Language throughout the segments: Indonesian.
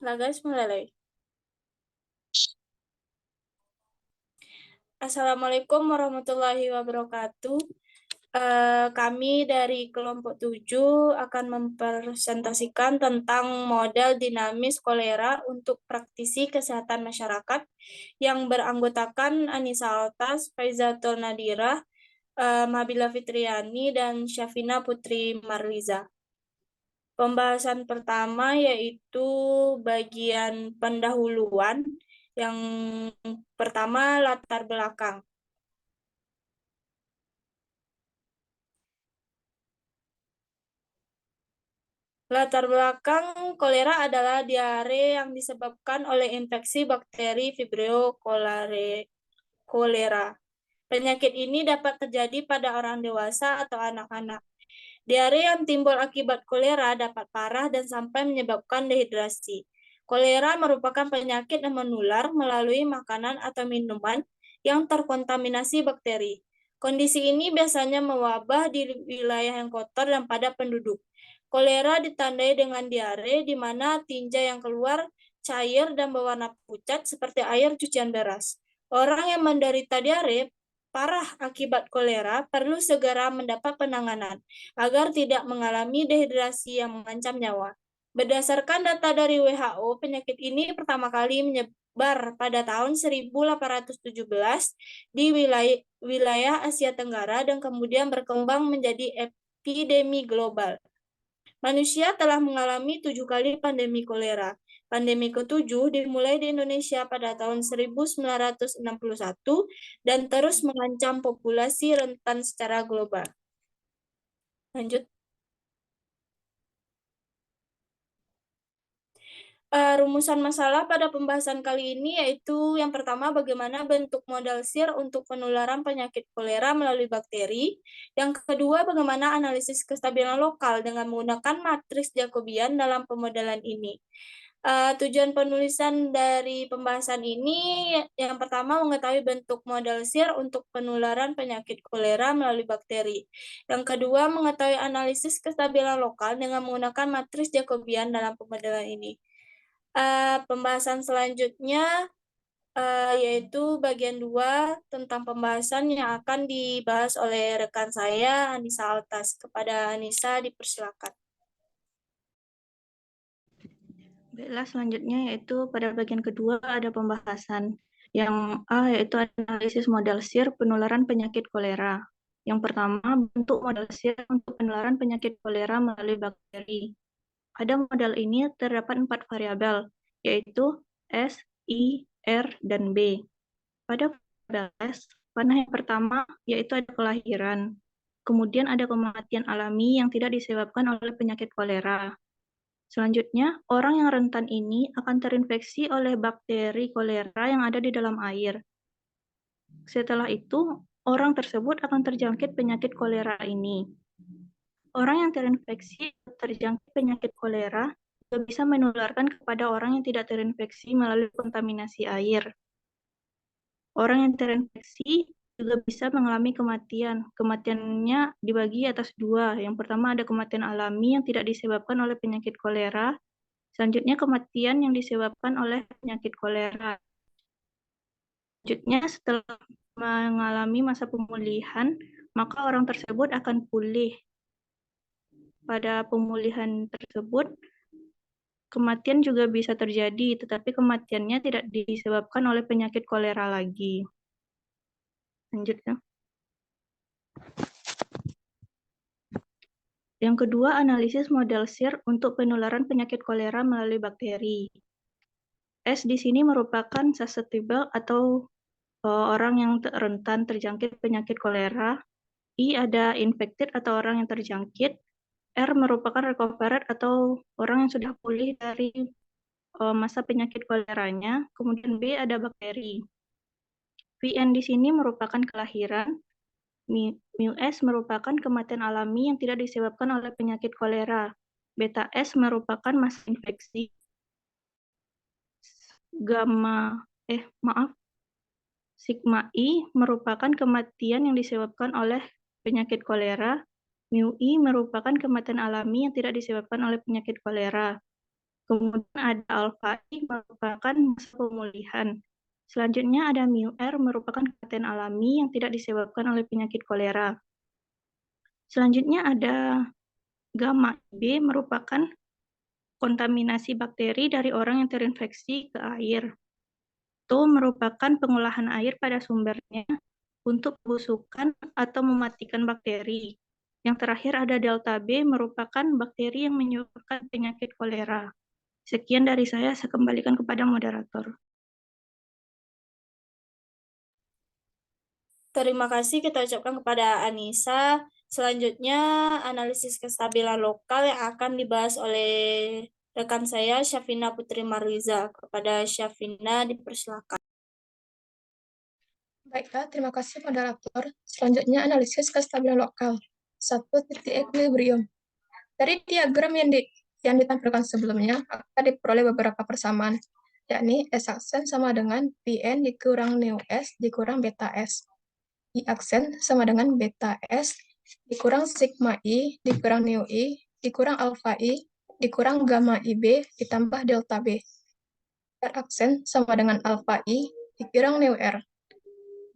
Lah guys, mulai lagi. Assalamualaikum warahmatullahi wabarakatuh. Kami dari kelompok 7 akan mempresentasikan tentang model dinamis kolera untuk praktisi kesehatan masyarakat yang beranggotakan Anissa Altas, Faizatul Nadira, Mabila Fitriani, dan Syafina Putri Marliza. Pembahasan pertama yaitu bagian pendahuluan. Yang pertama, latar belakang. Latar belakang kolera adalah diare yang disebabkan oleh infeksi bakteri Vibrio cholera. Penyakit ini dapat terjadi pada orang dewasa atau anak-anak. Diare yang timbul akibat kolera dapat parah dan sampai menyebabkan dehidrasi. Kolera merupakan penyakit yang menular melalui makanan atau minuman yang terkontaminasi bakteri. Kondisi ini biasanya mewabah di wilayah yang kotor dan padat penduduk. Kolera ditandai dengan diare di mana tinja yang keluar cair dan berwarna pucat seperti air cucian beras. Orang yang menderita diare parah akibat kolera perlu segera mendapat penanganan agar tidak mengalami dehidrasi yang mengancam nyawa. Berdasarkan data dari WHO, penyakit ini pertama kali menyebar pada tahun 1817 di wilayah Asia Tenggara dan kemudian berkembang menjadi epidemi global. Manusia telah mengalami 7 kali pandemi kolera. Pandemi ke-7 dimulai di Indonesia pada tahun 1961 dan terus mengancam populasi rentan secara global. Lanjut. Rumusan masalah pada pembahasan kali ini yaitu yang pertama, bagaimana bentuk modal SIR untuk penularan penyakit kolera melalui bakteri. Yang kedua, bagaimana analisis kestabilan lokal dengan menggunakan matriks Jacobian dalam pemodelan ini. Tujuan penulisan dari pembahasan ini yang pertama, mengetahui bentuk modal SIR untuk penularan penyakit kolera melalui bakteri. Yang kedua, mengetahui analisis kestabilan lokal dengan menggunakan matriks Jacobian dalam pemodelan ini. Pembahasan selanjutnya yaitu bagian 2 tentang pembahasan yang akan dibahas oleh rekan saya, Anissa Altas. Kepada Anissa, dipersilakan. Baiklah, selanjutnya yaitu pada bagian kedua ada pembahasan. Yang A yaitu analisis model SIR penularan penyakit kolera. Yang pertama, bentuk model SIR untuk penularan penyakit kolera melalui bakteri. Pada model ini terdapat 4 variabel, yaitu S, I, R, dan B. Pada variabel S, panah yang pertama yaitu ada kelahiran. Kemudian ada kematian alami yang tidak disebabkan oleh penyakit kolera. Selanjutnya, orang yang rentan ini akan terinfeksi oleh bakteri kolera yang ada di dalam air. Setelah itu, orang tersebut akan terjangkit penyakit kolera ini. Orang yang terinfeksi atau terjangkit penyakit kolera juga bisa menularkan kepada orang yang tidak terinfeksi melalui kontaminasi air. Orang yang terinfeksi juga bisa mengalami kematian. Kematiannya dibagi atas 2. Yang pertama ada kematian alami yang tidak disebabkan oleh penyakit kolera. Selanjutnya kematian yang disebabkan oleh penyakit kolera. Selanjutnya setelah mengalami masa pemulihan, maka orang tersebut akan pulih. Pada pemulihan tersebut, kematian juga bisa terjadi, tetapi kematiannya tidak disebabkan oleh penyakit kolera lagi. Lanjut ya. Yang kedua, analisis model SIR untuk penularan penyakit kolera melalui bakteri. S di sini merupakan susceptible atau orang yang rentan terjangkit penyakit kolera. I ada infected atau orang yang terjangkit. R merupakan recovered atau orang yang sudah pulih dari masa penyakit koleranya. Kemudian B ada bakteri. VN di sini merupakan kelahiran. Mu-S merupakan kematian alami yang tidak disebabkan oleh penyakit kolera. Beta S merupakan masa infeksi. Sigma I merupakan kematian yang disebabkan oleh penyakit kolera. Mu I merupakan kematian alami yang tidak disebabkan oleh penyakit kolera. Kemudian ada alfa I merupakan masa pemulihan. Selanjutnya ada mu R merupakan kematian alami yang tidak disebabkan oleh penyakit kolera. Selanjutnya ada gamma B merupakan kontaminasi bakteri dari orang yang terinfeksi ke air. Itu merupakan pengolahan air pada sumbernya untuk pembusukan atau mematikan bakteri. Yang terakhir ada delta B merupakan bakteri yang menyebabkan penyakit kolera. Sekian dari saya kembalikan kepada moderator. Terima kasih kita ucapkan kepada Anissa. Selanjutnya, analisis kestabilan lokal yang akan dibahas oleh rekan saya, Syafina Putri Marliza. Kepada Syafina, dipersilakan. Baiklah, terima kasih moderator. Selanjutnya, analisis kestabilan lokal. 1. Titik equilibrium. Dari diagram yang ditampilkan sebelumnya, akan diperoleh beberapa persamaan, yakni S aksen sama dengan Pn dikurang neu S dikurang beta S. I aksen sama dengan beta S dikurang sigma I dikurang neu I dikurang alfa I dikurang gamma IB ditambah delta B. R aksen sama dengan alfa I dikurang neu R.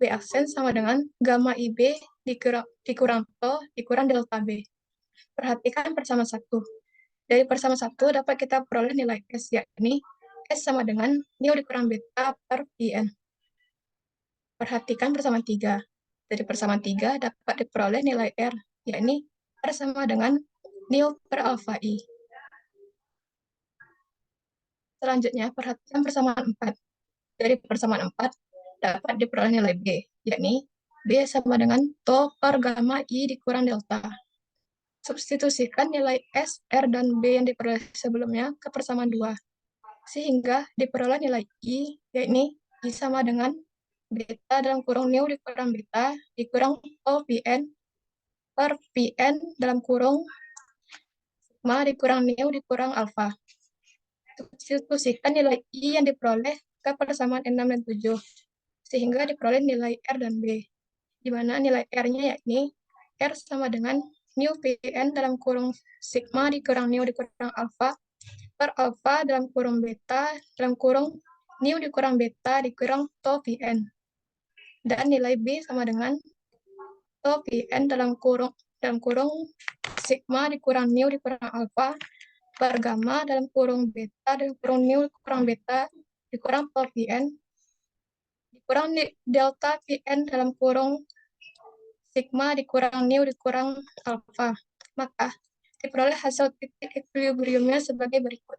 B aksen sama dengan gamma IB dikurang tau dikurang delta B. Perhatikan persamaan 1. Dari persamaan 1 dapat kita peroleh nilai S, yakni S sama dengan neu dikurang beta per Pn. Perhatikan persamaan 3. Dari persamaan 3 dapat diperoleh nilai R, yakni R sama dengan neu per alfa I. Selanjutnya, perhatikan persamaan 4. Dari persamaan 4 dapat diperoleh nilai B, yakni B sama dengan tau per gamma I dikurang delta. Substitusikan nilai S, R, dan B yang diperoleh sebelumnya ke persamaan 2. Sehingga diperoleh nilai I, yakni I sama dengan beta dalam kurung neu dikurang beta dikurang tau Pn per Pn dalam kurung sigma dikurang neu dikurang alfa. Substitusikan nilai I yang diperoleh ke persamaan 6 dan 7. Sehingga diperoleh nilai R dan B. Di mana nilai R-nya yakni R sama dengan neu Pn dalam kurung sigma dikurang neu dikurang alfa per alfa dalam kurung beta dalam kurung neu dikurang beta dikurang tau Pn. Dan nilai B sama dengan tau Pn dalam kurung sigma dikurang neu dikurang alfa per gamma dalam kurung beta dalam kurung neu dikurang beta dikurang tau Pn dikurang delta Pn dalam kurung sigma dikurang neu dikurang alfa. Maka diperoleh hasil titik equilibriumnya sebagai berikut.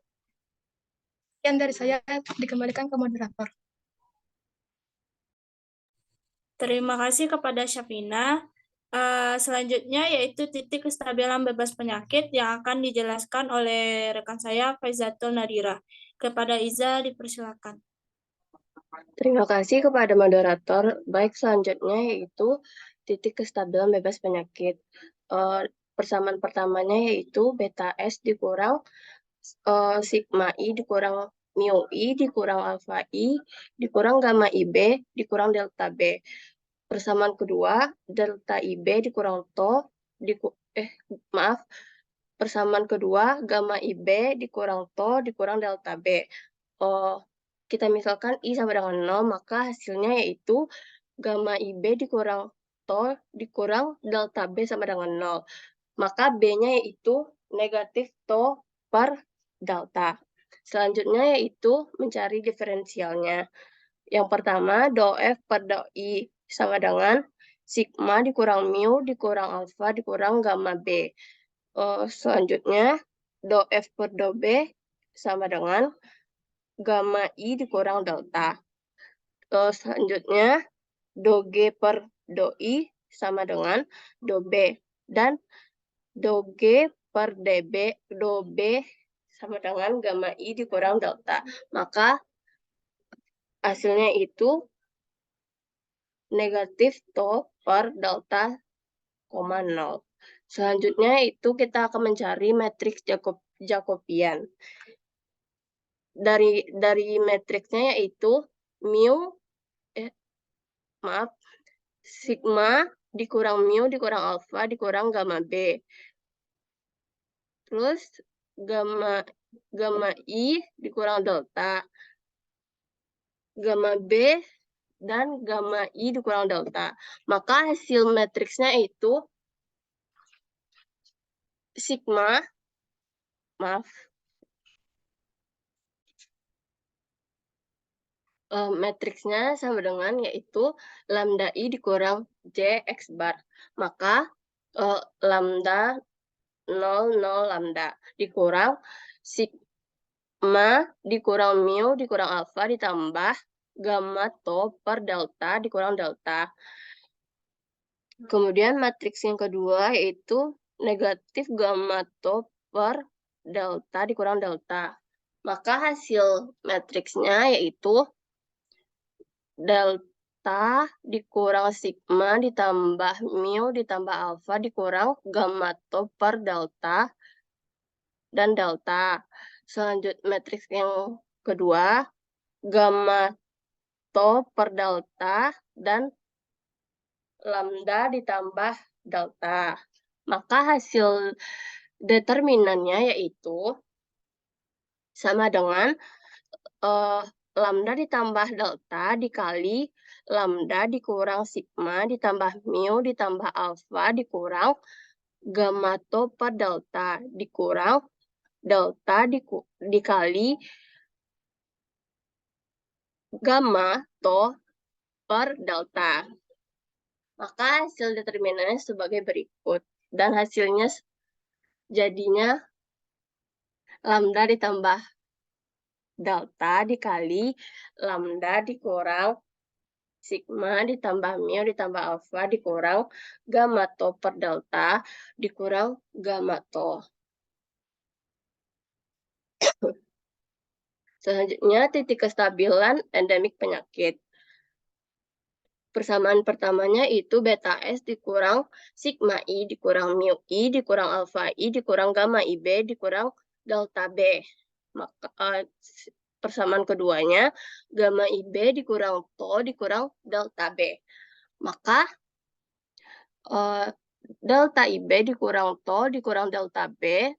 Sekian dari saya, dikembalikan ke moderator. Terima kasih kepada Syafina. Selanjutnya yaitu titik kestabilan bebas penyakit yang akan dijelaskan oleh rekan saya, Faizatul Nadira. Kepada Iza, dipersilakan. Terima kasih kepada moderator. Baik, selanjutnya yaitu titik kestabilan bebas penyakit. Persamaan pertamanya yaitu beta S dikurang sigma I dikurang mu I dikurang alfa I dikurang gamma IB dikurang delta B. Persamaan kedua, delta IB dikurang tau persamaan kedua, gamma IB dikurang tau dikurang delta B. Kita misalkan I sama dengan 0, maka hasilnya yaitu gamma IB dikurang tau dikurang delta B sama dengan 0. Maka B-nya yaitu negatif tau per delta. Selanjutnya yaitu mencari diferensialnya. Yang pertama, dou F per dou I sama dengan sigma dikurang mu dikurang alfa dikurang gamma B. Selanjutnya, dou F per dou B sama dengan gamma I dikurang delta. Selanjutnya, dou G per dou I sama dengan dou B. Dan dou G per dou B sama dengan gamma I dikurang delta. Maka hasilnya itu negatif tau per delta, 0. Selanjutnya itu kita akan mencari matriks Jacobian. Dari matriksnya yaitu sigma dikurang mu dikurang alfa dikurang gamma B. Terus gamma gamma I dikurang delta, gamma B, dan gamma I dikurang delta. Maka hasil matriksnya itu sigma, matriksnya sama dengan yaitu lambda I dikurang J X bar. Maka lambda 0, 0, lambda dikurang sigma dikurang mu dikurang alfa ditambah gamma to per delta dikurang delta. Kemudian matriks yang kedua yaitu negatif gamma to per delta dikurang delta. Maka hasil matriksnya yaitu delta dikurang sigma ditambah mu ditambah alfa dikurang gamma to per delta dan delta. Selanjutnya matriks yang kedua, gamma to per delta dan lambda ditambah delta. Maka hasil determinannya yaitu sama dengan lambda ditambah delta dikali lambda dikurang sigma ditambah mu ditambah alfa dikurang gamma to per delta dikurang delta dikali gamma to per delta. Maka hasil determinannya sebagai berikut. Dan hasilnya jadinya lambda ditambah delta dikali lambda dikurang sigma ditambah mu ditambah alfa dikurang gamma to per delta dikurang gamma to. Selanjutnya titik kestabilan endemik penyakit. Persamaan pertamanya itu beta S dikurang sigma I dikurang mu I dikurang alfa I dikurang gamma IB dikurang delta B. Maka persamaan keduanya gamma IB dikurang to dikurang delta B. Maka delta IB dikurang to dikurang delta B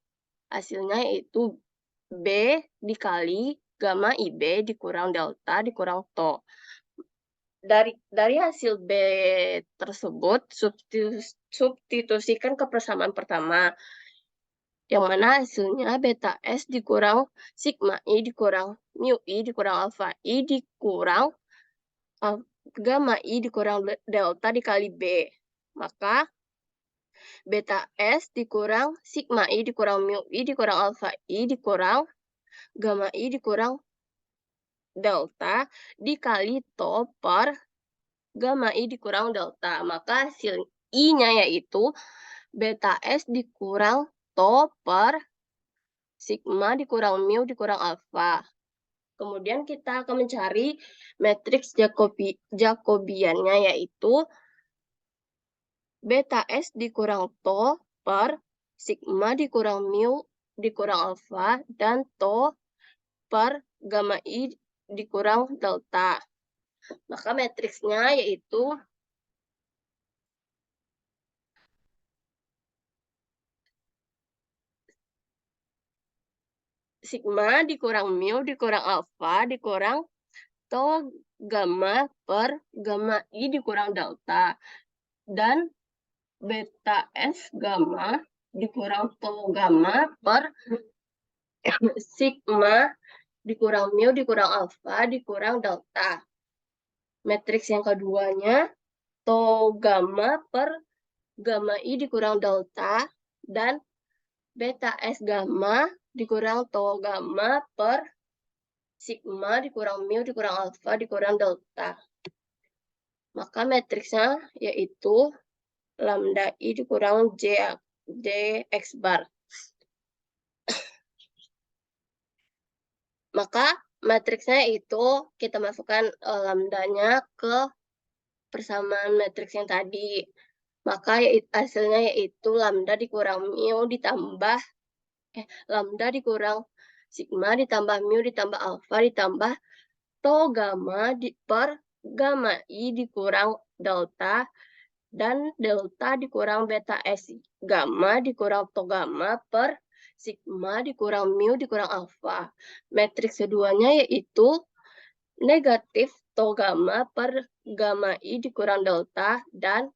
hasilnya yaitu B dikali gamma IB dikurang delta dikurang to. Dari hasil B tersebut substitusikan ke persamaan pertama, yang mana hasilnya beta S dikurang sigma I dikurang mu I dikurang alfa I dikurang gamma I dikurang delta dikali B. Maka beta S dikurang sigma I dikurang mu I dikurang alfa I dikurang gamma I dikurang delta dikali to per gamma I dikurang delta. Maka hasil I-nya yaitu beta S dikurang to per sigma dikurang mu dikurang alfa. Kemudian kita akan mencari matriks Jacobiannya yaitu beta S dikurang to per sigma dikurang mu dikurang alfa dan to per gamma I dikurang delta. Maka matriksnya yaitu sigma dikurang mu dikurang alfa dikurang to gamma per gamma I dikurang delta. Dan beta S gamma dikurang to gamma per sigma dikurang mu dikurang alfa dikurang delta. Matriks yang keduanya to gamma per gamma I dikurang delta dan beta S gamma dikurang to gamma per sigma dikurang mu dikurang alfa dikurang delta. Maka matriksnya yaitu lambda I dikurang J X bar. Maka matriksnya itu kita masukkan lambdanya ke persamaan matriks yang tadi. Maka hasilnya yaitu lambda dikurang mu ditambah lambda dikurang sigma ditambah mu ditambah alfa ditambah to gamma per gamma I dikurang delta dan delta dikurang beta S gamma dikurang to gamma per sigma dikurang mu dikurang alfa. Matriks keduanya yaitu negatif tau gamma per gamma I dikurang delta dan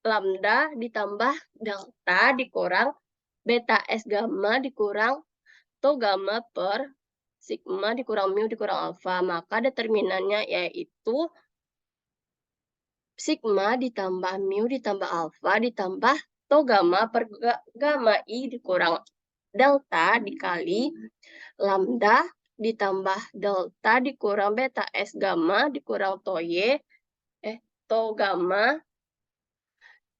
lambda ditambah delta dikurang beta S gamma dikurang tau gamma per sigma dikurang mu dikurang alfa. Maka determinannya yaitu sigma ditambah mu ditambah alfa ditambah tau gamma per gamma I dikurang delta dikali lambda ditambah delta dikurang beta S gamma dikurang tau gamma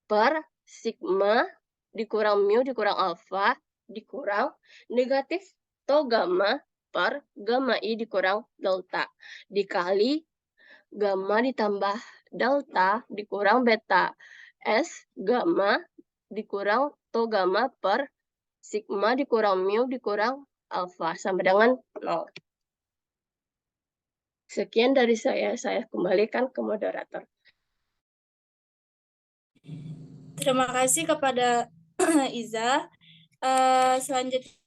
per sigma dikurang mu dikurang alfa dikurang negatif tau gamma per gamma I dikurang delta dikali gamma ditambah delta dikurang beta S gamma dikurang tau gamma per sigma dikurang mu dikurang alfa sama dengan 0. Sekian dari saya kembalikan ke moderator. Terima kasih kepada Iza. Selanjutnya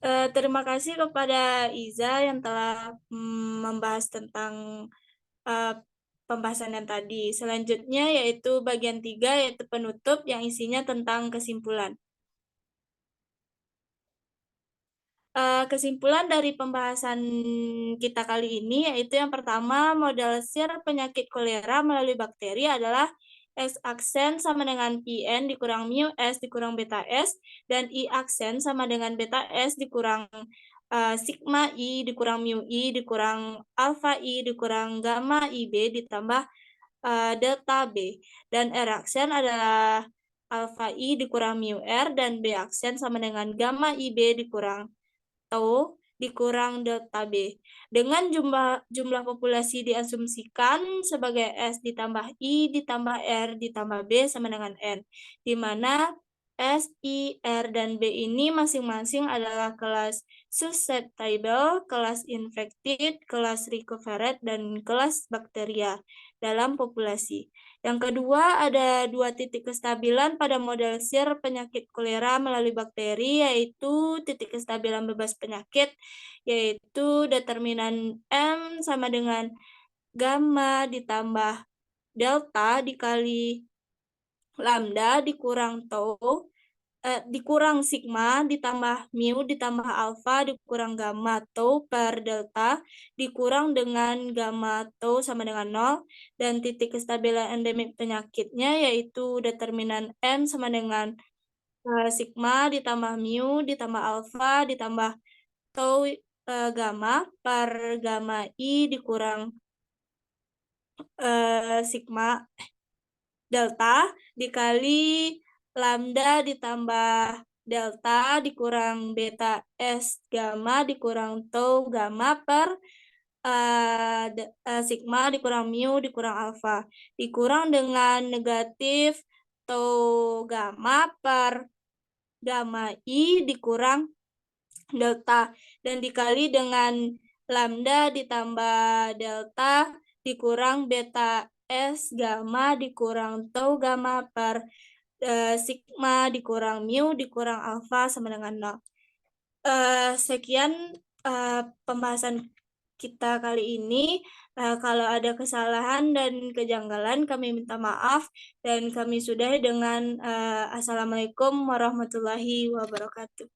terima kasih kepada Iza yang telah membahas tentang pembahasan yang tadi. Selanjutnya yaitu bagian 3 yaitu penutup yang isinya tentang kesimpulan. Kesimpulan dari pembahasan kita kali ini yaitu yang pertama, modalisir penyakit kolera melalui bakteri adalah X aksen sama dengan IN dikurang mu S dikurang beta S, dan I aksen sama dengan beta S dikurang sigma I dikurang mu I dikurang alpha I dikurang gamma IB ditambah delta B. Dan R aksen adalah alpha I dikurang mu R, dan B aksen sama dengan gamma IB dikurang tau dikurang delta B. Dengan jumlah populasi diasumsikan sebagai S ditambah I ditambah R ditambah B sama dengan N, di mana S, I, R, dan B ini masing-masing adalah kelas susceptible, kelas infected, kelas recovered, dan kelas bakteria dalam populasi. Yang kedua, ada 2 titik kestabilan pada model SIR penyakit kolera melalui bakteri, yaitu titik kestabilan bebas penyakit, yaitu determinan M sama dengan gamma ditambah delta dikali lambda dikurang tau dikurang sigma ditambah mu ditambah alfa dikurang gamma tau per delta dikurang dengan gamma tau sama dengan 0, dan titik kestabilan endemik penyakitnya yaitu determinan M sama dengan sigma ditambah mu ditambah alfa ditambah tau gamma per gamma I dikurang sigma delta dikali lambda ditambah delta dikurang beta S gamma dikurang tau gamma per sigma dikurang mu dikurang alfa dikurang dengan negatif tau gamma per gamma I dikurang delta, dan dikali dengan lambda ditambah delta dikurang beta S gamma dikurang tau gamma per sigma dikurang mu dikurang alfa sama dengan 0. Sekian pembahasan kita kali ini. Kalau ada kesalahan dan kejanggalan kami minta maaf, dan kami sudahi dengan Assalamualaikum warahmatullahi wabarakatuh.